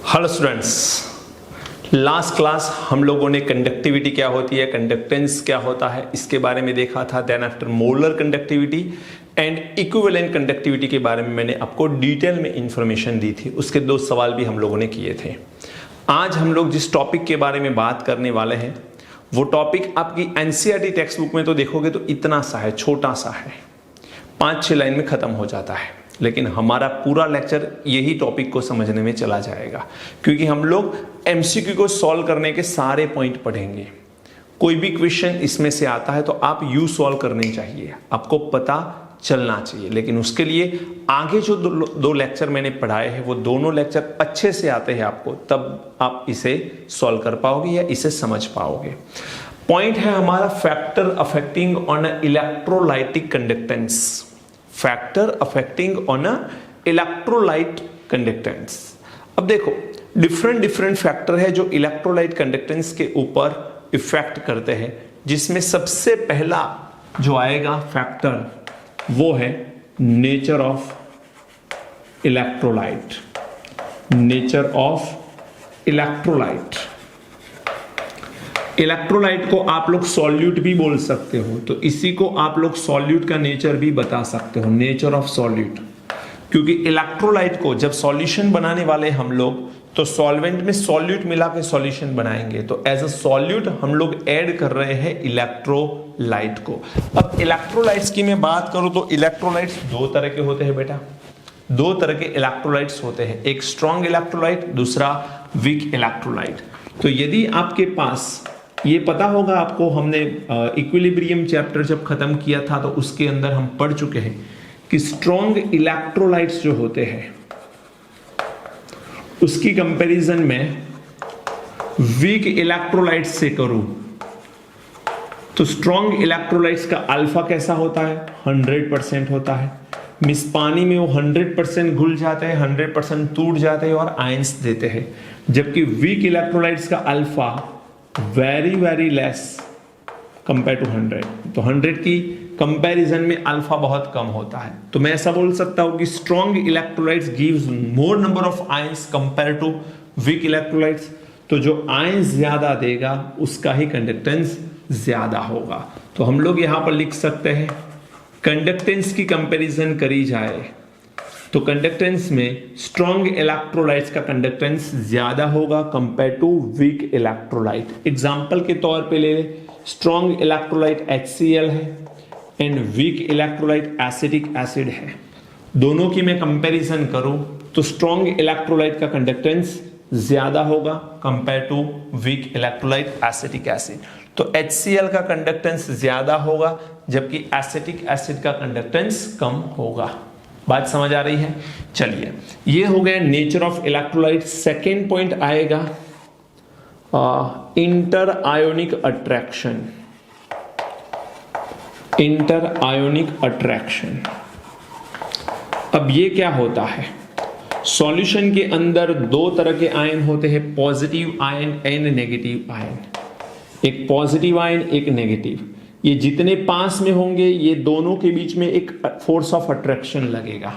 Hello students, last class हम लोगों ने कंडक्टिविटी क्या होती है, कंडक्टेंस क्या होता है, इसके बारे में देखा था। Then after molar conductivity and equivalent conductivity के बारे में मैंने आपको डिटेल में इंफॉर्मेशन दी थी। उसके दो सवाल भी हम लोगों ने किए थे। आज हम लोग जिस टॉपिक के बारे में बात करने वाले हैं वो टॉपिक आपकी एनसीईआरटी टेक्स्ट बुक में तो देखोगे तो इतना सा है, छोटा सा है, 5-6 लाइन में खत्म हो जाता है। लेकिन हमारा पूरा लेक्चर यही टॉपिक को समझने में चला जाएगा, क्योंकि हम लोग एमसीक्यू को सॉल्व करने के सारे पॉइंट पढ़ेंगे। कोई भी क्वेश्चन इसमें से आता है तो आप यू सॉल्व करने चाहिए, आपको पता चलना चाहिए। लेकिन उसके लिए आगे जो दो लेक्चर मैंने पढ़ाए हैं वो दोनों लेक्चर अच्छे से आते हैं आपको, तब आप इसे सॉल्व कर पाओगे या इसे समझ पाओगे। पॉइंट है हमारा factor affecting on electrolytic conductance. Factor affecting on electrolyte conductance. अब देखो, डिफरेंट फैक्टर है जो इलेक्ट्रोलाइट कंडक्टेंस के ऊपर इफेक्ट करते हैं, जिसमें सबसे पहला जो आएगा फैक्टर वो है nature of electrolyte. Nature of electrolyte. Electrolyte को आप लोग सॉल्यूट भी बोल सकते हो, तो इसी को आप लोग सॉल्यूट का नेचर भी बता सकते हो, नेचर ऑफ सॉल्यूट। क्योंकि इलेक्ट्रोलाइट को जब सॉल्यूशन बनाने वाले हम लोग तो सॉल्वेंट में सॉल्यूट मिला के सॉल्यूशन बनाएंगे, तो एज अ सॉल्यूट हम लोग ऐड कर रहे हैं इलेक्ट्रोलाइट को। अब इलेक्ट्रोलाइट्स की मैं बात करूं तो इलेक्ट्रोलाइट्स दो तरह के होते हैं बेटा, दो तरह के इलेक्ट्रोलाइट्स होते हैं, एक स्ट्रॉन्ग इलेक्ट्रोलाइट, दूसरा वीक इलेक्ट्रोलाइट। तो यदि आपके पास ये पता होगा आपको, हमने इक्विलिब्रियम चैप्टर जब खत्म किया था तो उसके अंदर हम पढ़ चुके हैं कि स्ट्रॉन्ग इलेक्ट्रोलाइट्स जो होते हैं उसकी कंपैरिजन में वीक इलेक्ट्रोलाइट्स से करूं तो स्ट्रॉन्ग इलेक्ट्रोलाइट्स का अल्फा कैसा होता है, 100% होता है। मिस पानी में वो 100% घुल जाते हैं, 100% टूट जाते हैं और आयंस देते हैं। जबकि वीक इलेक्ट्रोलाइट्स का alpha very less compare to 100। तो 100 की कंपैरिजन में अल्फा बहुत कम होता है। तो मैं ऐसा बोल सकता हूं कि strong electrolytes gives more number of ions compare to weak electrolytes. तो जो आयंस ज्यादा देगा उसका ही कंडक्टेंस ज्यादा होगा। तो हम लोग यहां पर लिख सकते हैं कंडक्टेंस की कंपैरिजन करी जाए तो कंडक्टेंस में स्ट्रॉन्ग इलेक्ट्रोलाइट्स का कंडक्टेंस ज्यादा होगा compare to weak electrolyte. Example के तौर पे ले ले, स्ट्रॉन्ग इलेक्ट्रोलाइट HCl है and weak electrolyte acetic acid है। दोनों की मैं कंपैरिजन करूं तो स्ट्रॉन्ग इलेक्ट्रोलाइट का कंडक्टेंस ज्यादा होगा compare to weak electrolyte acetic acid. तो HCl का कंडक्टेंस ज्यादा होगा जबकि एसिटिक एसिड का कंडक्टेंस कम होगा। बात समझ आ रही है? चलिए, ये हो गया nature of electrolyte. Second point आएगा inter ionic attraction. Inter ionic attraction, अब ये क्या होता है? सॉल्यूशन के अंदर दो तरह के आयन होते हैं, positive ion and negative ion. एक पॉजिटिव आयन, एक नेगेटिव। ये जितने पास में होंगे ये दोनों के बीच में एक फोर्स ऑफ अट्रैक्शन लगेगा।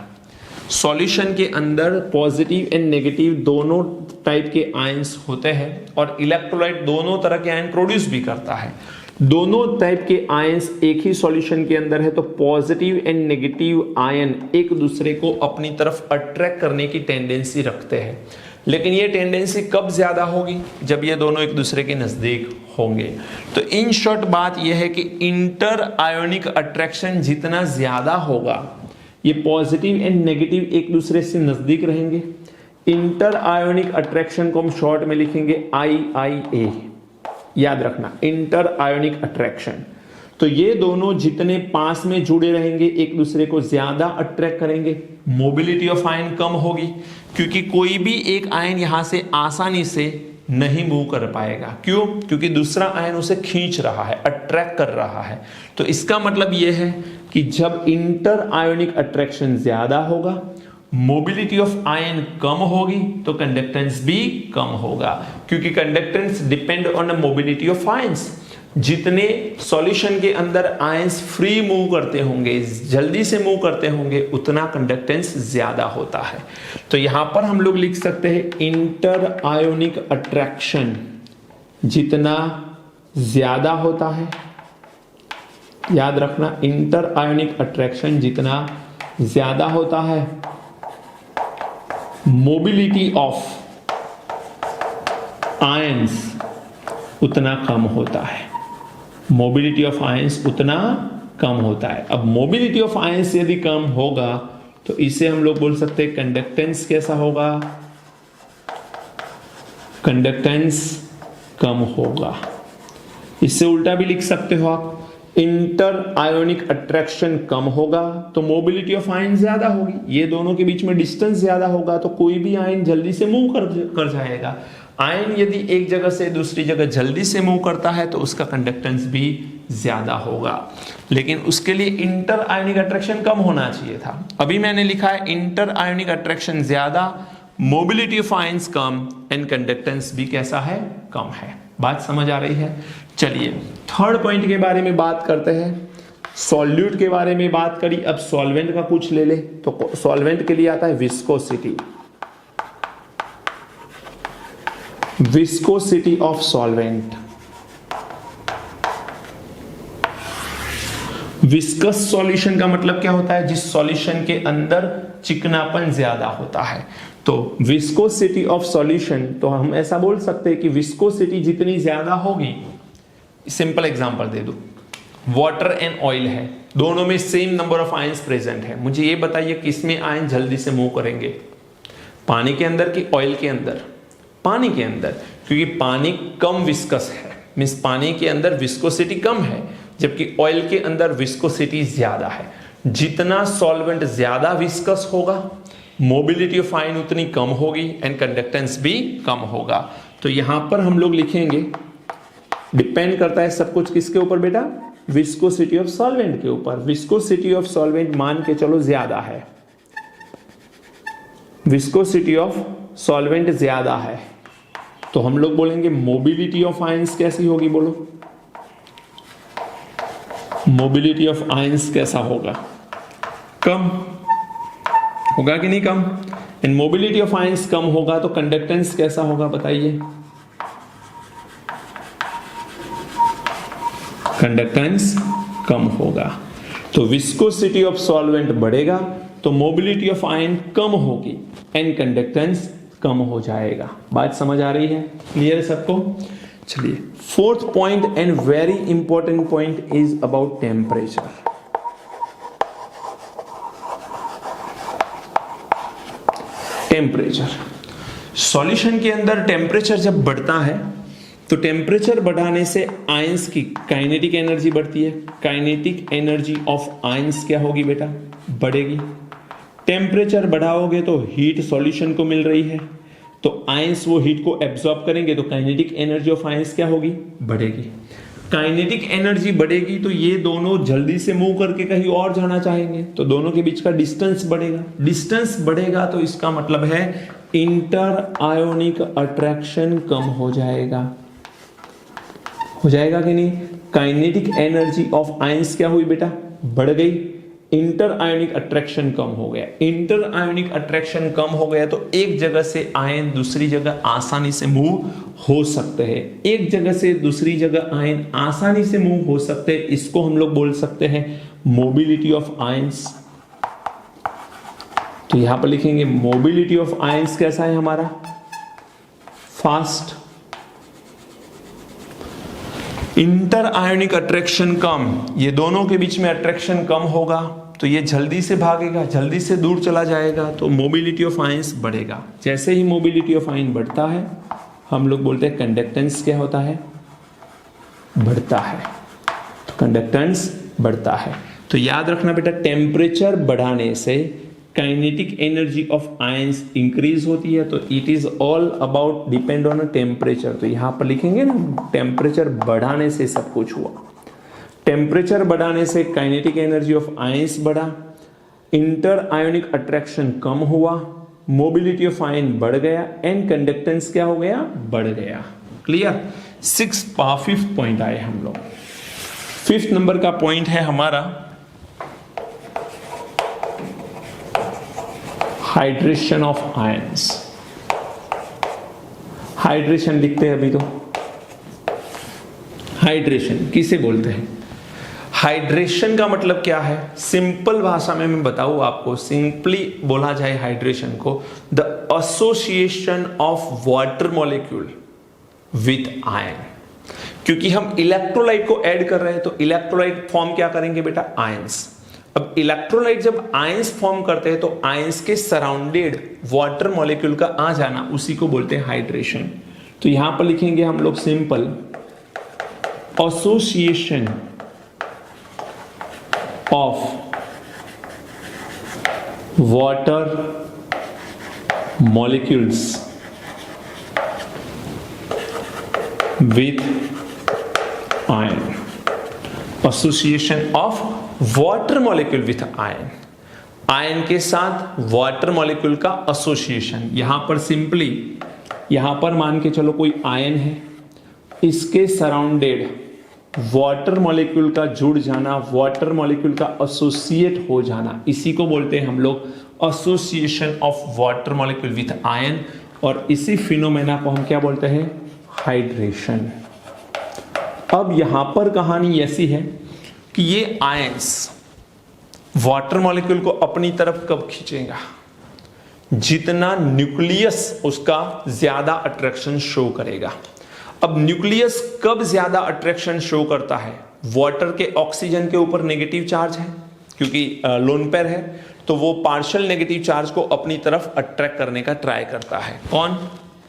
सॉल्यूशन के अंदर पॉजिटिव एंड नेगेटिव दोनों टाइप के आयंस होते हैं और इलेक्ट्रोलाइट दोनों तरह के आयन प्रोड्यूस भी करता है। दोनों टाइप के आयंस एक ही सॉल्यूशन के अंदर है तो पॉजिटिव एंड नेगेटिव आयन एक दूसरे को अपनी तरफ अट्रैक्ट करने की टेंडेंसी रखते हैं। लेकिन ये टेंडेंसी कब ज्यादा होगी? जब ये दोनों एक दूसरे के नजदीक होंगे। तो इन शॉर्ट बात यह है कि इंटर आयोनिक अट्रैक्शन जितना ज्यादा होगा, ये पॉजिटिव एंड नेगेटिव एक दूसरे से नजदीक रहेंगे। इंटर आयोनिक अट्रैक्शन को हम शॉर्ट में लिखेंगे IIA। याद रखना, इंटर आयोनिक अट्रैक्शन। तो ये दोनों जितने पास में जुड़े रहेंगे एक दूसरे को ज्यादा अट्रैक्ट करेंगे। मोबिलिटी ऑफ आयन कम होगी क्योंकि कोई भी एक आयन यहां से आसानी से नहीं मूव कर पाएगा। क्यों? क्योंकि दूसरा आयन उसे खींच रहा है, अट्रैक्ट कर रहा है। तो इसका मतलब यह है कि जब इंटर आयोनिक अट्रैक्शन ज्यादा होगा, मोबिलिटी ऑफ आयन कम होगी तो कंडक्टेंस भी कम होगा, क्योंकि conductance depend on the mobility of ions. जितने सॉल्यूशन के अंदर आयंस फ्री मूव करते होंगे, जल्दी से मूव करते होंगे, उतना कंडक्टेंस ज्यादा होता है। तो यहां पर हम लोग लिख सकते हैं इंटर आयोनिक अट्रैक्शन जितना ज्यादा होता है, याद रखना, इंटर आयोनिक अट्रैक्शन जितना ज्यादा होता है, मोबिलिटी ऑफ आयंस उतना कम होता है, मोबिलिटी ऑफ आयंस उतना कम होता है। अब मोबिलिटी ऑफ आयंस यदि कम होगा तो इसे हम लोग बोल सकते हैं कंडक्टेंस कैसा होगा, कंडक्टेंस कम होगा। इससे उल्टा भी लिख सकते हो आप, इंटर आयोनिक अट्रैक्शन कम होगा तो मोबिलिटी ऑफ आयन ज्यादा होगी, ये दोनों के बीच में डिस्टेंस ज्यादा होगा तो कोई भी आयन जल्दी से मूव कर जाएगा। आयन यदि एक जगह से दूसरी जगह जल्दी से मूव करता है तो उसका कंडक्टेंस भी ज्यादा होगा, लेकिन उसके लिए इंटर आयोनिक अट्रैक्शन कम होना चाहिए था। अभी मैंने लिखा है इंटर आयोनिक अट्रैक्शन ज्यादा, mobility of ions come and conductance भी कैसा है, कम है। बात समझ आ रही है? चलिए थर्ड पॉइंट के बारे में बात करते हैं। सॉल्यूट के बारे में बात करी, अब सॉल्वेंट का कुछ ले ले तो सॉल्वेंट के लिए आता है viscosity, viscosity of solvent. Viscous solution का मतलब क्या होता है, जिस सॉल्यूशन के अंदर चिकनापन ज्यादा होता है। तो विस्कोसिटी ऑफ सॉल्यूशन, तो हम ऐसा बोल सकते हैं कि विस्कोसिटी जितनी ज्यादा होगी, सिंपल एग्जांपल दे दो, वाटर एंड ऑयल है, दोनों में same number of ions present है, मुझे ये बताइए किसमें आयन जल्दी से मूव करेंगे, पानी के अंदर कि ऑयल के अंदर? पानी के अंदर, क्योंकि पानी कम विस्कस है, मींस पानी के अंदर विस्कोसिटी कम है, जबकि ऑयल के अंदर विस्कोसिटी ज्यादा है। जितना सॉल्वेंट ज्यादा विस्कस होगा, मोबिलिटी ऑफ आयन उतनी कम होगी एंड कंडक्टेंस भी कम होगा। तो यहां पर हम लोग लिखेंगे, डिपेंड करता है सब कुछ किसके ऊपर बेटा, विस्कोसिटी ऑफ सॉल्वेंट के ऊपर। विस्कोसिटी ऑफ सॉल्वेंट मान के चलो ज्यादा है, विस्कोसिटी ऑफ सॉल्वेंट ज्यादा है, तो हम लोग बोलेंगे मोबिलिटी ऑफ आयंस कैसी होगी, बोलो मोबिलिटी ऑफ आयंस कैसा होगा, कम होगा कि नहीं, कम। एंड मोबिलिटी ऑफ आयंस कम होगा तो कंडक्टेंस कैसा होगा बताइए, कंडक्टेंस कम होगा। तो विस्कोसिटी ऑफ सॉल्वेंट बढ़ेगा तो मोबिलिटी ऑफ आयन कम होगी एंड कंडक्टेंस कम हो जाएगा। बात समझ आ रही है, क्लियर है सबको? चलिए fourth point and very important point is about temperature. Temperature, solution के अंदर टेम्परेचर जब बढ़ता है तो टेम्परेचर बढ़ाने से आयंस की काइनेटिक एनर्जी बढ़ती है। काइनेटिक एनर्जी ऑफ आयंस क्या होगी बेटा, बढ़ेगी। टेम्परेचर बढ़ाओगे तो हीट सॉल्यूशन को मिल रही है, तो आयंस वो हीट को एब्जॉर्ब करेंगे, तो काइनेटिक एनर्जी ऑफ आयंस क्या होगी, बढ़ेगी। काइनेटिक एनर्जी बढ़ेगी तो ये दोनों जल्दी से मूव करके कहीं और जाना चाहेंगे, तो दोनों के बीच का डिस्टेंस बढ़ेगा। डिस्टेंस बढ़ेगा तो इसका मतलब है इंटर आयोनिक अट्रैक्शन कम हो जाएगा। हो जाएगा कि नहीं? काइनेटिक एनर्जी ऑफ आयंस क्या हुई बेटा, बढ़ गई, इंटर आयोनिक अट्रैक्शन कम हो गया। इंटर आयोनिक अट्रैक्शन कम हो गया तो एक जगह से आयन दूसरी जगह आसानी से मूव हो सकते हैं। एक जगह से दूसरी जगह आयन आसानी से मूव हो सकते हैं, इसको हम लोग बोल सकते हैं मोबिलिटी ऑफ आयंस। तो यहां पर लिखेंगे मोबिलिटी ऑफ आयंस कैसा है हमारा, फास्ट। इंटर आयोनिक अट्रैक्शन कम, ये दोनों के बीच में अट्रैक्शन कम होगा तो ये जल्दी से भागेगा, जल्दी से दूर चला जाएगा, तो मोबिलिटी ऑफ आयंस बढ़ेगा। जैसे ही मोबिलिटी ऑफ आयन बढ़ता है हम लोग बोलते हैं कंडक्टेंस क्या होता है, बढ़ता है। तो कंडक्टेंस बढ़ता है। तो याद रखना बेटा, टेम्परेचर बढ़ाने से kinetic energy of ions increase होती है, तो it is all about depend on temperature. तो यहां पर लिखेंगे ना, टेम्परेचर बढ़ाने से सब कुछ हुआ। टेम्परेचर बढ़ाने से काइनेटिक एनर्जी ऑफ आयंस बढ़ा, इंटर आयोनिक अट्रैक्शन कम हुआ, मोबिलिटी ऑफ आयन बढ़ गया एंड कंडक्टेंस क्या हो गया, बढ़ गया। क्लियर? फिफ्थ पॉइंट आए हम लोग। फिफ्थ नंबर का पॉइंट है हमारा हाइड्रेशन ऑफ आयंस। हाइड्रेशन लिखते हैं अभी तो। हाइड्रेशन किसे बोलते हैं? हाइड्रेशन का मतलब क्या है? सिंपल भाषा में मैं बताऊं आपको, सिंपली बोला जाए हाइड्रेशन को, the association of water molecule with ion. क्योंकि हम इलेक्ट्रोलाइट को ऐड कर रहे हैं तो इलेक्ट्रोलाइट फॉर्म क्या करेंगे बेटा? आयंस। अब इलेक्ट्रोलाइट जब आयंस फॉर्म करते हैं तो आयंस के सराउंडेड वाटर मॉलिक्यूल का आ जाना, उसी को बोलते हैं हाइड्रेशन। तो यहां पर लिखेंगे हम लोग simple association of water molecules with ion. Association of water molecule with ion. Ion के साथ वाटर मॉलिक्यूल का एसोसिएशन। यहां पर सिंपली, यहां पर मान के चलो कोई आयन है, इसके सराउंडेड वाटर मॉलिक्यूल का जुड़ जाना, वाटर मॉलिक्यूल का एसोसिएट हो जाना, इसी को बोलते हैं हम लोग association of water molecule with ion. और इसी फिनोमेना को हम क्या बोलते हैं? हाइड्रेशन। अब यहां पर कहानी ऐसी है कि ये आयंस वाटर मॉलिक्यूल को अपनी तरफ कब खींचेगा? जितना न्यूक्लियस उसका ज्यादा अट्रैक्शन शो करेगा। अब न्यूक्लियस कब ज्यादा अट्रैक्शन शो करता है? वाटर के ऑक्सीजन के ऊपर नेगेटिव चार्ज है, क्योंकि लोन पेयर है, तो वो पार्शियल नेगेटिव चार्ज को अपनी तरफ अट्रैक्ट करने का ट्राई करता है। कौन?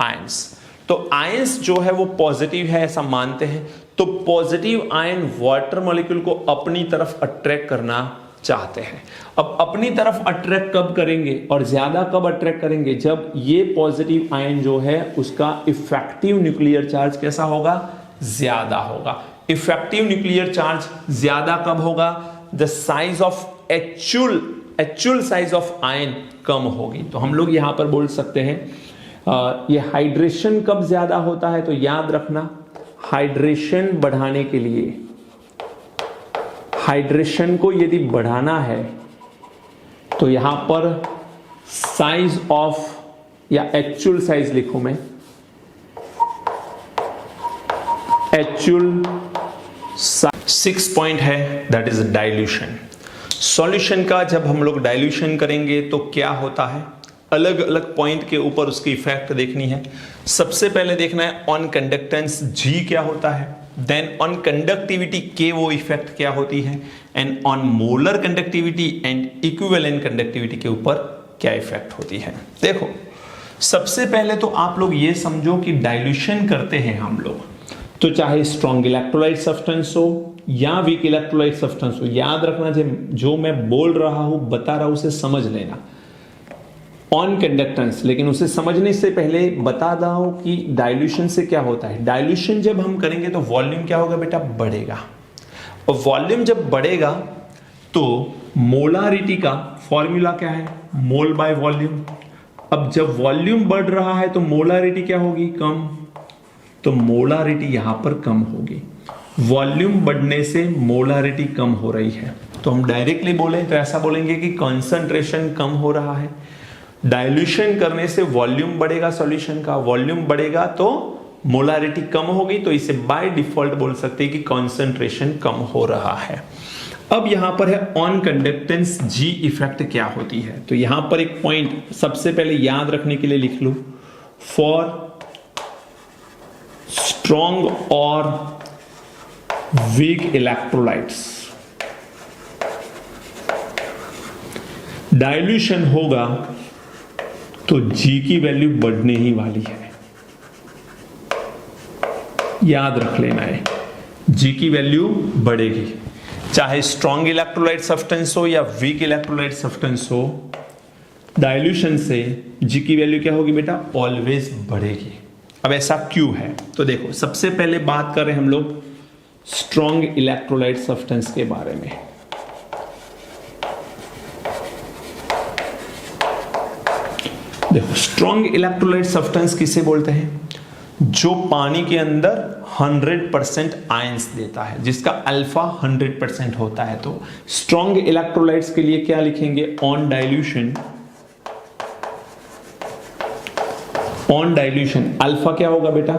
आयंस। तो आयंस जो है वो पॉजिटिव है ऐसा मानते हैं, तो पॉजिटिव आयन वाटर मॉलिक्यूल को अपनी तरफ अट्रैक्ट करना चाहते हैं। अब अपनी तरफ अट्रैक्ट कब करेंगे और ज्यादा कब अट्रैक्ट करेंगे? जब ये पॉजिटिव आयन जो है उसका इफेक्टिव न्यूक्लियर चार्ज कैसा होगा? ज्यादा होगा। इफेक्टिव न्यूक्लियर चार्ज ज्यादा कब होगा? The size of actual size of ion कम होगी। तो हम लोग यहां पर बोल सकते हैं ये हाइड्रेशन कब ज्यादा होता है? तो याद रखना, हाइड्रेशन बढ़ाने के लिए, हाइड्रेशन को यदि बढ़ाना है तो यहां पर साइज ऑफ, या एक्चुअल साइज लिखूं मैं, एक्चुअल सिक्स पॉइंट है, दैट इज डाइल्यूशन। सॉल्यूशन का जब हम लोग डाइल्यूशन करेंगे तो क्या होता है? अलग अलग पॉइंट के ऊपर उसकी इफेक्ट देखनी है। सबसे पहले देखना है ऑन कंडक्टेंस G क्या होता है, देन ऑन कंडक्टिविटी K वो इफेक्ट क्या होती है, and on molar conductivity and equivalent conductivity के ऊपर क्या इफेक्ट होती है। देखो, सबसे पहले तो आप लोग ये समझो कि डाइल्यूशन करते हैं हम लोग, तो चाहे स्ट्रॉन्ग इलेक्ट्रोलाइट सब्सटेंस हो या वीक इलेक्ट्रोलाइट सब्सटेंस हो, याद रखना जो मैं बोल रहा हूं, बता रहा हूं, उसे समझ लेना। ऑन कंडक्टेंस, लेकिन उसे समझने से पहले बता रहा हूं कि डाइल्यूशन से क्या होता है। डाइल्यूशन जब हम करेंगे तो वॉल्यूम क्या होगा बेटा? बढ़ेगा। और वॉल्यूम जब बढ़ेगा तो मोलारिटी का फॉर्मूला क्या है? मोल बाय वॉल्यूम। अब जब वॉल्यूम बढ़ रहा है तो मोलारिटी क्या होगी? कम। तो मोलारिटी यहां पर कम होगी। वॉल्यूम बढ़ने से मोलारिटी कम हो रही है, तो हम डायरेक्टली बोले तो ऐसा बोलेंगे कि कॉन्सेंट्रेशन कम हो रहा है। डाइल्यूशन करने से वॉल्यूम बढ़ेगा, सॉल्यूशन का वॉल्यूम बढ़ेगा तो मोलारिटी कम होगी, तो इसे बाय डिफॉल्ट बोल सकते हैं कि कॉन्सेंट्रेशन कम हो रहा है। अब यहां पर है ऑन कंडक्टेंस G इफेक्ट क्या होती है। तो यहां पर एक पॉइंट सबसे पहले याद रखने के लिए लिख लो, फॉर स्ट्रॉन्ग और वीक इलेक्ट्रोलाइट्स डाइल्यूशन होगा तो G की वैल्यू बढ़ने ही वाली है, याद रख लेना है। G की वैल्यू बढ़ेगी, चाहे स्ट्रॉन्ग इलेक्ट्रोलाइट सब्सटेंस हो या वीक इलेक्ट्रोलाइट सब्सटेंस हो, डाइल्यूशन से G की वैल्यू क्या होगी बेटा? ऑलवेज बढ़ेगी। अब ऐसा क्यों है? तो देखो, सबसे पहले बात करें हम लोग स्ट्रॉन्ग इलेक्ट्रोलाइट सब्सटेंस के बारे में। देखो, स्ट्रॉन्ग इलेक्ट्रोलाइट सब्सटेंस किसे बोलते हैं? जो पानी के अंदर 100% आयंस देता है, जिसका अल्फा 100% होता है। तो स्ट्रॉन्ग इलेक्ट्रोलाइट्स के लिए क्या लिखेंगे? ऑन डाइल्यूशन अल्फा क्या होगा बेटा?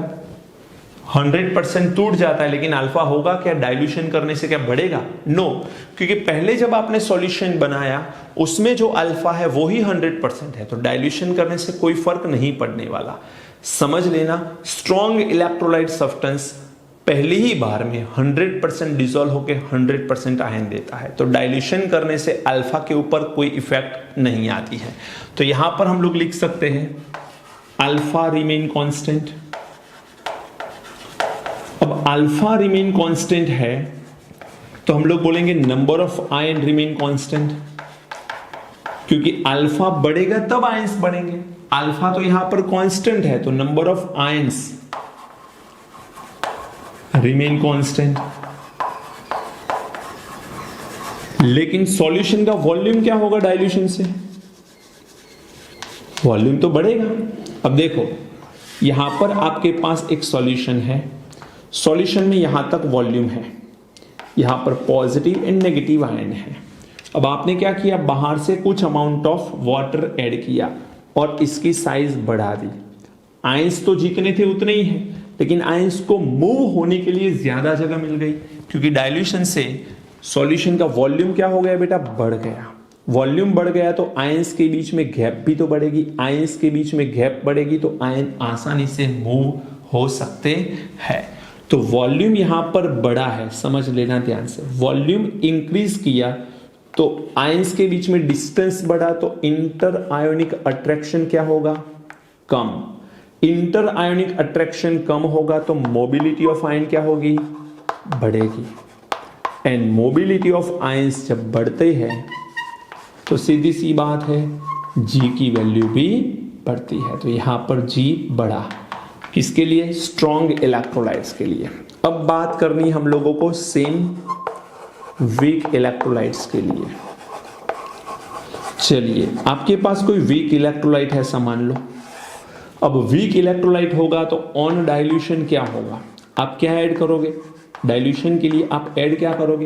100% टूट जाता है, लेकिन अल्फा होगा क्या? डाइल्यूशन करने से क्या बढ़ेगा? नो, क्योंकि पहले जब आपने सॉल्यूशन बनाया उसमें जो अल्फा है वो ही 100% है, तो डाइल्यूशन करने से कोई फर्क नहीं पड़ने वाला। समझ लेना, स्ट्रॉन्ग इलेक्ट्रोलाइट सब्सटेंस पहली ही बार में 100% डिसॉल्व होकर 100% आयन देता है, तो डाइल्यूशन करने से अल्फा के ऊपर कोई इफेक्ट नहीं आती है। तो यहां पर हम लोग लिख सकते हैं अल्फा रिमेन कांस्टेंट। अब अल्फा रिमेन कांस्टेंट है तो हम लोग बोलेंगे number of ion remain constant, क्योंकि अल्फा बढ़ेगा तब आयंस बढ़ेंगे। अल्फा तो यहां पर कांस्टेंट है, तो number of ions remain constant. लेकिन सॉल्यूशन का वॉल्यूम क्या होगा? डाइल्यूशन से वॉल्यूम तो बढ़ेगा। अब देखो, यहां पर आपके पास एक सॉल्यूशन है, सॉल्यूशन में यहां तक वॉल्यूम है, यहां पर पॉजिटिव एंड नेगेटिव आयन है। अब आपने क्या किया? बाहर से कुछ अमाउंट ऑफ वाटर ऐड किया और इसकी साइज बढ़ा दी। आयंस तो जितने थे उतने ही हैं, लेकिन आयंस को मूव होने के लिए ज्यादा जगह मिल गई, क्योंकि डाइल्यूशन से सॉल्यूशन का वॉल्यूम क्या हो गया बेटा? बढ़ गया। वॉल्यूम बढ़ गया तो आयंस के बीच में गैप भी तो बढ़ेगी, आयंस के बीच में गैप बढ़ेगी तो आयन आसानी से मूव हो सकते हैं। तो वॉल्यूम यहां पर बढ़ा है, समझ लेना ध्यान से। वॉल्यूम इंक्रीज किया तो आयंस के बीच में डिस्टेंस बढ़ा, तो इंटर आयोनिक अट्रैक्शन क्या होगा? कम। इंटर आयोनिक अट्रैक्शन कम होगा तो मोबिलिटी ऑफ आयन क्या होगी? बढ़ेगी। एंड मोबिलिटी ऑफ आयंस जब बढ़ते हैं तो सीधी सी बात है जी की वैल्यू भी बढ़ती है। तो यहां पर जी बढ़ा, किसके लिए? स्ट्रॉन्ग इलेक्ट्रोलाइट्स के लिए। अब बात करनी हम लोगों को सेम वीक इलेक्ट्रोलाइट्स के लिए। चलिए, आपके पास कोई वीक इलेक्ट्रोलाइट है ऐसा मान लो। अब वीक इलेक्ट्रोलाइट होगा तो ऑन डाइल्यूशन क्या होगा? आप क्या ऐड करोगे? डाइल्यूशन के लिए आप ऐड क्या करोगे?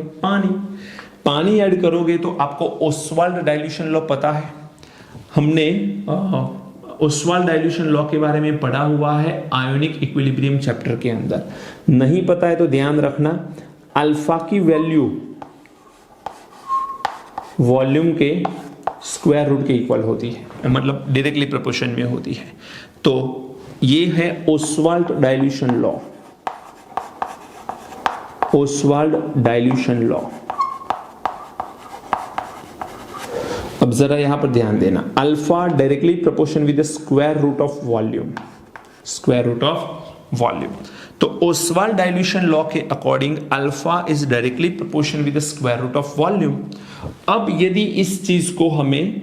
पानी ऐड करोगे तो आपको ओस्वाल्ड डाइल्यूशन लॉ पता है, हमने ओस्वाल्ड डाइल्यूशन लॉ के बारे में पढ़ा हुआ है आयोनिक इक्विलिब्रियम चैप्टर के अंदर। नहीं पता है तो ध्यान रखना, अल्फा की वैल्यू वॉल्यूम के स्क्वायर रूट के इक्वल होती है, मतलब डायरेक्टली प्रोपोर्शन में होती है। तो ये है Ostwald dilution law. Ostwald dilution law. अब जरा यहां पर ध्यान देना, alpha directly proportion with the square root of volume. Square root of volume. तो ओस्वाल्ड डाइल्यूशन लॉ के according alpha is directly proportion with the square root of volume. अब यदि इस चीज को हमें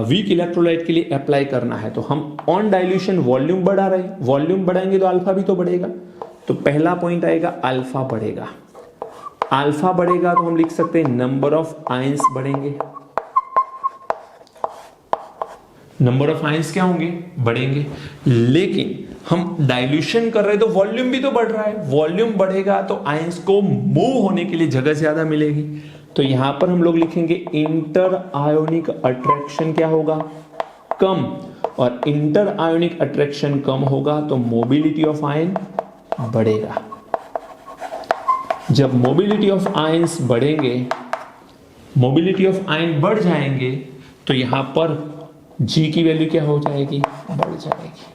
वीक इलेक्ट्रोलाइट के लिए अप्लाई करना है तो हम ऑन डाइल्यूशन वॉल्यूम बढ़ा रहे हैं, वॉल्यूम बढ़ाएंगे तो अल्फा भी तो बढ़ेगा। तो पहला पॉइंट आएगा अल्फा बढ़ेगा। अल्फा बढ़ेगा तो हम लिख सकते हैं नंबर ऑफ आयंस बढ़ेंगे। नंबर ऑफ आयंस क्या होंगे? बढ़ेंगे। लेकिन हम डाइल्यूशन कर रहे हैं तो वॉल्यूम भी तो बढ़ रहा है, वॉल्यूम बढ़ेगा तो आयंस को मूव होने के लिए जगह ज्यादा मिलेगी। तो यहां पर हम लोग लिखेंगे इंटर आयोनिक अट्रैक्शन क्या होगा? कम। और इंटर आयोनिक अट्रैक्शन कम होगा तो मोबिलिटी ऑफ आयन बढ़ेगा। जब मोबिलिटी ऑफ आयंस बढ़ेंगे, मोबिलिटी ऑफ आयन बढ़ जाएंगे तो यहां पर जी की वैल्यू क्या हो जाएगी? बढ़ जाएगी।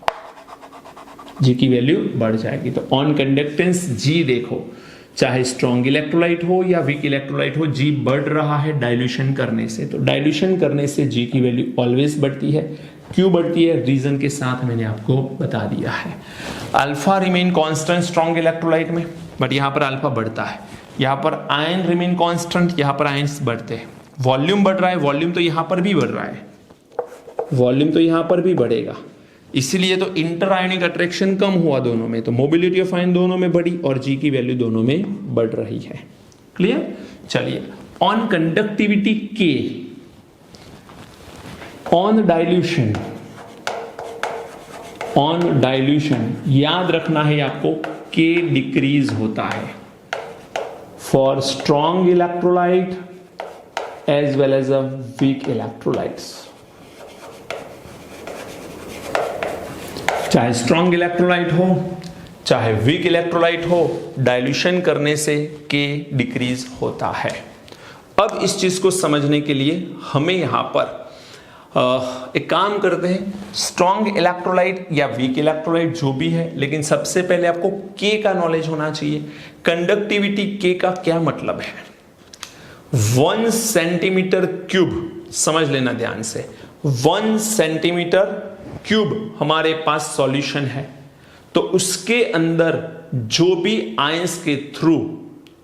जी की वैल्यू बढ़ जाएगी। तो ऑन कंडक्टेंस जी देखो, चाहे स्ट्रॉन्ग इलेक्ट्रोलाइट हो या वीक इलेक्ट्रोलाइट हो, जी बढ़ रहा है डाइल्यूशन करने से। तो डाइल्यूशन करने से जी की वैल्यू ऑलवेज बढ़ती है। क्यों बढ़ती है? रीजन के साथ मैंने आपको बता दिया है। Alpha remain constant strong electrolyte में, बट यहां पर अल्फा बढ़ता है। यहां पर आयन रिमेन कांस्टेंट, यहां पर आयंस बढ़ते हैं। वॉल्यूम बढ़ रहा है, वॉल्यूम तो यहां पर भी बढ़ रहा है, वॉल्यूम तो यहां पर भी बढ़ेगा। इसीलिए तो इंटर आयोनिक अट्रैक्शन कम हुआ दोनों में, तो मोबिलिटी ऑफ आयन दोनों में बढ़ी और जी की वैल्यू दोनों में बढ़ रही है। क्लियर? चलिए, ऑन कंडक्टिविटी के, ऑन डाइल्यूशन ऑन डाइल्यूशन याद रखना है आपको, K डिक्रीज होता है for strong electrolyte as well as a weak electrolytes. चाहे स्ट्रॉन्ग इलेक्ट्रोलाइट हो चाहे वीक इलेक्ट्रोलाइट हो, डाइल्यूशन करने से K डिक्रीज होता है। अब इस चीज को समझने के लिए हमें यहां पर एक काम करते हैं, स्ट्रॉन्ग इलेक्ट्रोलाइट या वीक इलेक्ट्रोलाइट जो भी है, लेकिन सबसे पहले आपको K का नॉलेज होना चाहिए। कंडक्टिविटी K का क्या मतलब है? 1 सेंटीमीटर क्यूब, समझ लेना ध्यान से, 1 सेंटीमीटर क्यूब हमारे पास सॉल्यूशन है, तो उसके अंदर जो भी आयंस के थ्रू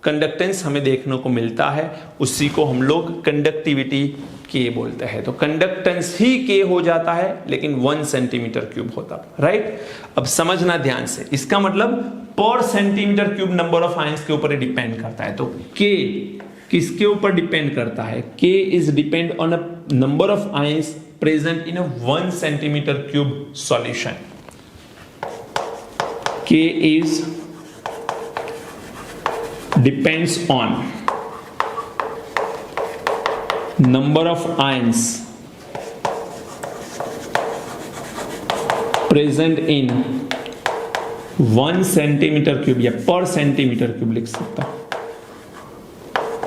कंडक्टेंस हमें देखने को मिलता है उसी को हम लोग कंडक्टिविटी K बोलते हैं। तो कंडक्टेंस ही K हो जाता है, लेकिन 1 सेंटीमीटर क्यूब होता है, राइट। अब समझना ध्यान से, इसका मतलब पर centimetre cube number of ions के ऊपर डिपेंड करता है। तो K किसके ऊपर डिपेंड करता है? K is depend on a number of ions present in a 1 centimetre cube solution. K is depends on number of ions present in 1 centimetre cube, या पर सेंटीमीटर क्यूब लिख सकता,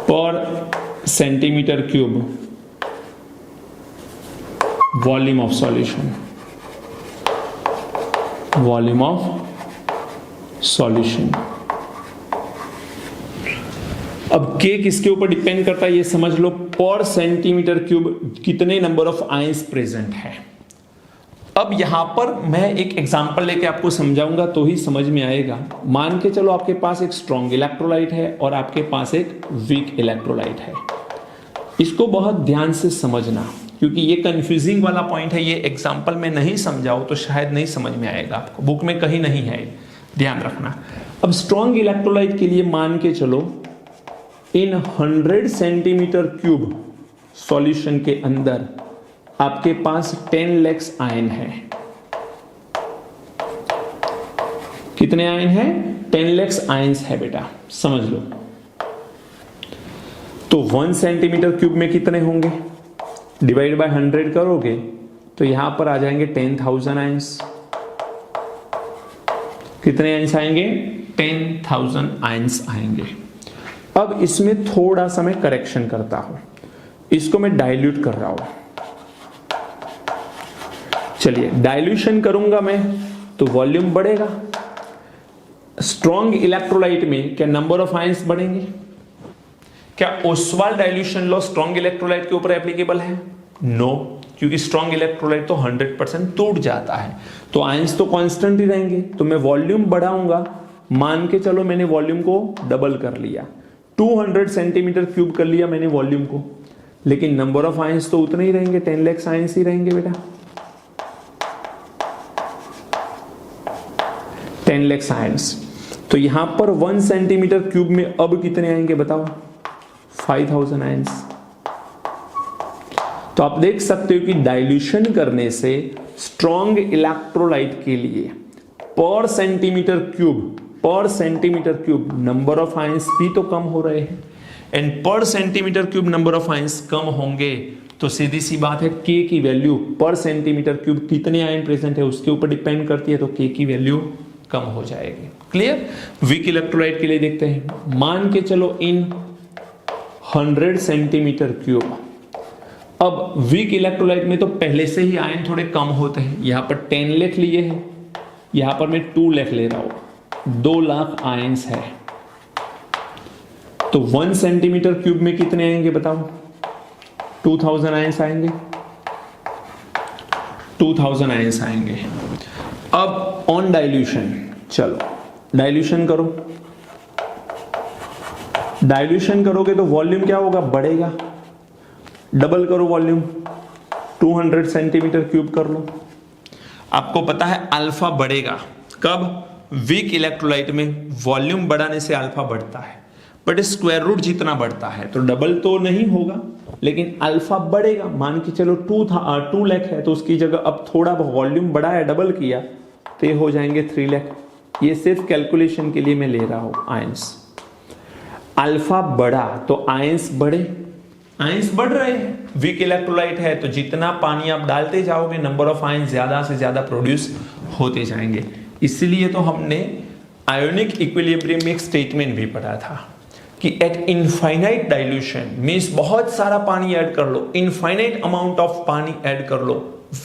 पर centimetre cube volume of solution, volume of solution. अब K किसके ऊपर depend करता है ये समझ लो, पर सेंटीमीटर क्यूब कितने नंबर ऑफ आयंस प्रेजेंट है। अब यहां पर मैं एक एग्जांपल लेके आपको समझाऊंगा तो ही समझ में आएगा। मान के चलो आपके पास एक स्ट्रॉन्ग इलेक्ट्रोलाइट है और आपके पास एक वीक इलेक्ट्रोलाइट है। इसको बहुत ध्यान से समझना, क्योंकि ये कंफ्यूजिंग वाला पॉइंट है। ये एग्जांपल में नहीं समझाओ तो शायद नहीं समझ में आएगा आपको, बुक में कहीं नहीं है, ध्यान रखना। अब स्ट्रॉन्ग इलेक्ट्रोलाइट के लिए मान के चलो इन 100 सेंटीमीटर क्यूब सॉल्यूशन के अंदर आपके पास 10 लाख आयन है। कितने आयन है? 10 लाख आयंस है बेटा, समझ लो। तो 1 सेंटीमीटर क्यूब में कितने होंगे? डिवाइड बाय 100 करोगे तो यहां पर आ जाएंगे 10,000 आयंस। कितने आयंस आएंगे? 10,000 आयंस आएंगे। अब इसमें थोड़ा सा मैं करेक्शन करता हूं, इसको मैं डाइल्यूट कर रहा हूं। चलिए डाइल्यूशन करूंगा मैं तो वॉल्यूम बढ़ेगा। स्ट्रॉन्ग इलेक्ट्रोलाइट में क्या नंबर ऑफ आयंस बढ़ेंगे? क्या Oswald dilution law strong electrolyte के ऊपर एप्लीकेबल है? नो, क्योंकि स्ट्रॉन्ग इलेक्ट्रोलाइट तो 100% टूट जाता है, तो आयंस तो कांस्टेंट ही रहेंगे। तो मैं वॉल्यूम बढ़ाऊंगा, मान के चलो मैंने वॉल्यूम को डबल कर लिया, 200 सेंटीमीटर क्यूब कर लिया मैंने वॉल्यूम को, लेकिन नंबर ऑफ आयंस तो उतने ही रहेंगे, 10 लाख आयंस ही रहेंगे बेटा, 10 लाख आयंस। तो यहां पर 1 सेंटीमीटर क्यूब में अब कितने आएंगे बताओ? 5000 आयंस। तो आप देख सकते हो कि डाइल्यूशन करने से स्ट्रॉन्ग इलेक्ट्रोलाइट के लिए per centimetre cube number of ions भी तो कम हो रहे हैं, and per centimetre cube number of ions कम होंगे तो सीधी सी बात है K की वैल्यू पर सेंटीमीटर क्यूब कितने आयन प्रेजेंट है उसके ऊपर डिपेंड करती है, तो K की वैल्यू कम हो जाएगी। क्लियर? वीक इलेक्ट्रोलाइट के लिए देखते हैं, मान के चलो इन 100 सेंटीमीटर क्यूब। अब वीक इलेक्ट्रोलाइट में तो पहले से ही आयन थोड़े कम होते हैं, यहां पर 10 लाख लिए हैं, यहां पर मैं 2 लाख ले रहा हूं, 2 लाख आयंस है। तो 1 सेंटीमीटर क्यूब में कितने आएंगे बताओ? 2000 आयंस आएंगे, 2000 आयंस आएंगे। अब ऑन डाइल्यूशन, चलो डाइल्यूशन करो। डाइल्यूशन करोगे तो वॉल्यूम क्या होगा? बढ़ेगा। डबल करो वॉल्यूम, 200 सेंटीमीटर क्यूब कर लो। आपको पता है अल्फा बढ़ेगा कब? वीक इलेक्ट्रोलाइट में वॉल्यूम बढ़ाने से अल्फा बढ़ता है, बट स्क्वायर रूट जितना बढ़ता है तो डबल तो नहीं होगा, लेकिन अल्फा बढ़ेगा। मान के चलो 2 लाख है तो उसकी जगह अब थोड़ा वॉल्यूम बढ़ाया, डबल किया तो ये हो जाएंगे 3 लाख। ये सिर्फ कैलकुलेशन के लिए मैं ले रहा हूं आयंस। अल्फा बढ़ा तो आयंस बढ़े, आयंस बढ़ रहे हैं। वीक इलेक्ट्रोलाइट है तो जितना पानी आप डालते जाओगे नंबर ऑफ आयंस ज्यादा से ज्यादा प्रोड्यूस होते जाएंगे। इसलिए तो हमने आयोनिक इक्विलिब्रियम में एक स्टेटमेंट भी पढ़ा था कि एट इनफाइनाइट डाइल्यूशन मींस बहुत सारा पानी ऐड कर लो, इनफाइनाइट अमाउंट ऑफ पानी ऐड कर लो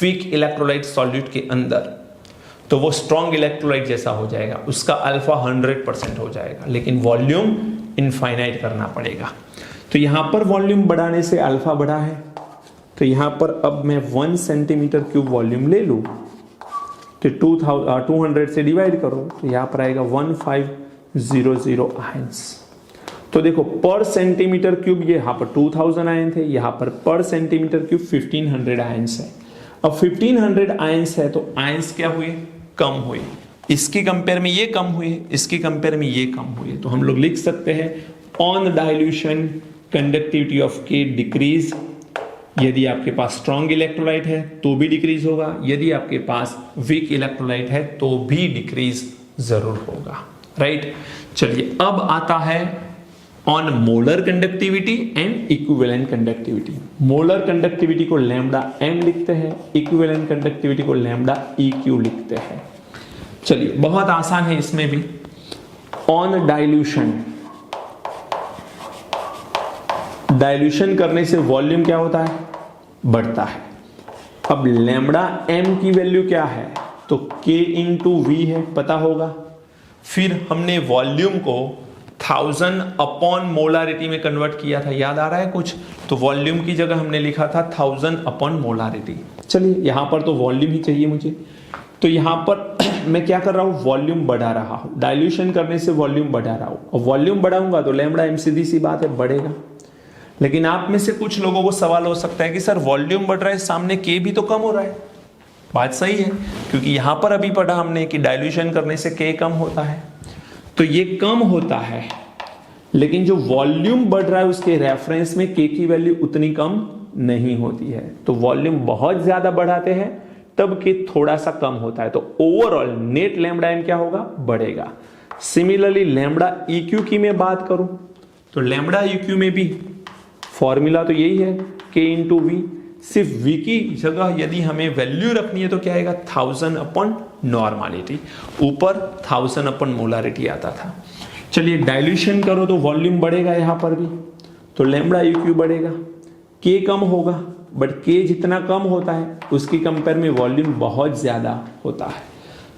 वीक इलेक्ट्रोलाइट सॉल्यूट के अंदर, तो वो स्ट्रॉन्ग इलेक्ट्रोलाइट जैसा हो जाएगा, उसका अल्फा 100% हो जाएगा, लेकिन वॉल्यूम इनफाइनाइट करना पड़ेगा। तो यहां पर वॉल्यूम बढ़ाने से अल्फा बढ़ा है, तो यहां पर अब मैं 1 सेंटीमीटर क्यूब वॉल्यूम ले लूं तो 200 से डिवाइड करो तो यहां पर आएगा 1500 आयंस। तो देखो पर सेंटीमीटर क्यूब ये यहां पर 2000 आयन थे, यहां पर सेंटीमीटर क्यूब 1500 आयंस है। अब 1500 आयंस है तो आयंस क्या हुए, कम हुए। इसके कंपेयर में ये कम हुए, इसके कंपेयर में ये कम हुए, तो हम लोग लिख सकते हैं ऑन डाइल्यूशन कंडक्टिविटी ऑफ के डिक्रीज। यदि आपके पास स्ट्रॉन्ग इलेक्ट्रोलाइट है तो भी डिक्रीज होगा, यदि आपके पास वीक इलेक्ट्रोलाइट है तो भी डिक्रीज जरूर होगा, राइट। चलिए अब आता है on molar conductivity and equivalent conductivity. Molar conductivity को लैम्डा m लिखते हैं, इक्विवेलेंट कंडक्टिविटी को लैम्डा eq लिखते हैं। चलिए बहुत आसान है इसमें भी। ऑन डाइल्यूशन, डाइल्यूशन करने से वॉल्यूम क्या होता है, बढ़ता है। अब लैम्डा m की वैल्यू क्या है, तो k इंटू v है, पता होगा। फिर हमने वॉल्यूम को 1000 अपॉन मोलारिटी में कन्वर्ट किया था, याद आ रहा है कुछ, तो वॉल्यूम की जगह हमने लिखा था 1000 अपॉन मोलारिटी। चलिए यहां पर तो वॉल्यूम ही चाहिए मुझे, तो यहां पर मैं क्या कर रहा हूं, वॉल्यूम बढ़ा रहा हूं। डाइल्यूशन करने से वॉल्यूम बढ़ा रहा हूं, और वॉल्यूम बढ़ाऊंगा तो लैम्डा m सीधी सी बात है बढ़ेगा। लेकिन आप में से कुछ लोगों को सवाल हो सकता है कि सर वॉल्यूम बढ़ रहा है, सामने के भी तो कम हो रहा है। बात सही है, क्योंकि यहां पर अभी पढ़ा हमने कि डाइल्यूशन करने से के कम होता है, तो ये कम होता है, लेकिन जो वॉल्यूम बढ़ रहा है उसके रेफरेंस में के की वैल्यू उतनी कम नहीं होती है। तो वॉल्यूम बहुत ज्यादा बढ़ाते हैं तब के थोड़ा सा कम होता है, तो ओवरऑल नेट लैम्डा m क्या होगा, बढ़ेगा। सिमिलरली लैम्डा EQ की मैं बात करूं तो लैम्डा EQ में भी फॉर्मूला तो यही है k इंटू वी, सिर्फ v की जगह यदि हमें वैल्यू रखनी है तो क्या आएगा 1000 अपॉन नॉर्मलिटी, ऊपर 1000 अपॉन मोलारिटी आता था। चलिए डाइल्यूशन करो तो वॉल्यूम बढ़ेगा यहां पर भी, तो लैम्डा EQ बढ़ेगा, k कम होगा, बट k जितना कम होता है उसकी कंपेयर में वॉल्यूम बहुत ज्यादा होता है,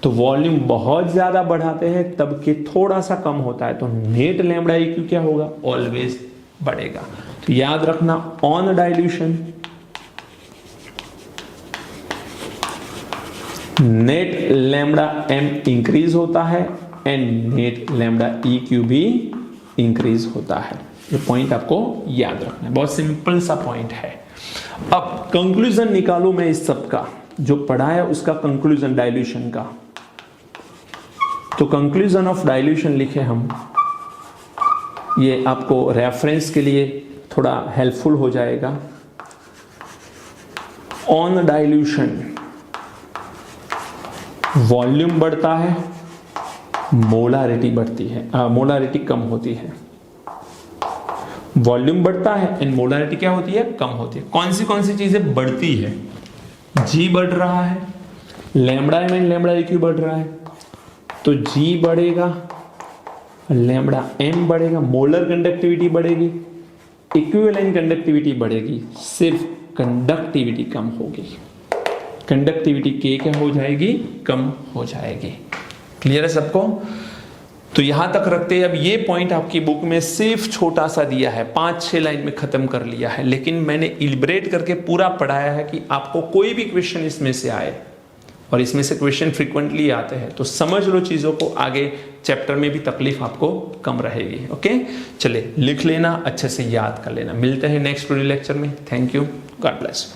तो वॉल्यूम बहुत ज्यादा बढ़ाते हैं तब के थोड़ा सा कम होता है, तो नेट लैम्डा EQ क्या होगा, ऑलवेज बढ़ेगा। तो याद रखना on dilution net lambda m increase होता है एंड नेट लैम्डा EQ भी इंक्रीज होता है। ये पॉइंट आपको याद रखना है, बहुत सिंपल सा पॉइंट है। अब कंक्लूजन निकालू मैं इस सब का, जो पढ़ा है उसका कंक्लूजन डाइल्यूशन का। तो कंक्लूजन ऑफ डाइल्यूशन लिखे हम, ये आपको रेफरेंस के लिए थोड़ा हेल्पफुल हो जाएगा। ऑन डाइल्यूशन वॉल्यूम बढ़ता है, मोलारिटी बढ़ती है, मोलारिटी कम होती है। वॉल्यूम बढ़ता है एंड मोलारिटी क्या होती है, कम होती है। कौन सी चीजें बढ़ती है, G बढ़ रहा है, lambda m and lambda EQ बढ़ रहा है, तो G बढ़ेगा, लैम्डा m बढ़ेगा, मोलर कंडक्टिविटी बढ़ेगी, इक्विवेलेंट कंडक्टिविटी बढ़ेगी, सिर्फ कंडक्टिविटी कम होगी। कंडक्टिविटी K क्या हो जाएगी, कम हो जाएगी। क्लियर है सबको? तो यहां तक रखते हैं। अब ये पॉइंट आपकी बुक में सिर्फ छोटा सा दिया है, 5-6 लाइन में खत्म कर लिया है, लेकिन मैंने इलिब्रेट करके पूरा पढ़ाया है कि आपको कोई भी क्वेश्चन इसमें से आए, और इसमें से क्वेश्चन फ्रीक्वेंटली आते हैं, तो समझ लो चीजों को, आगे चैप्टर में भी तकलीफ आपको कम रहेगी। ओके, चले लिख लेना, अच्छे से याद कर लेना। मिलते हैं नेक्स्ट लेक्चर में। Thank you, God bless.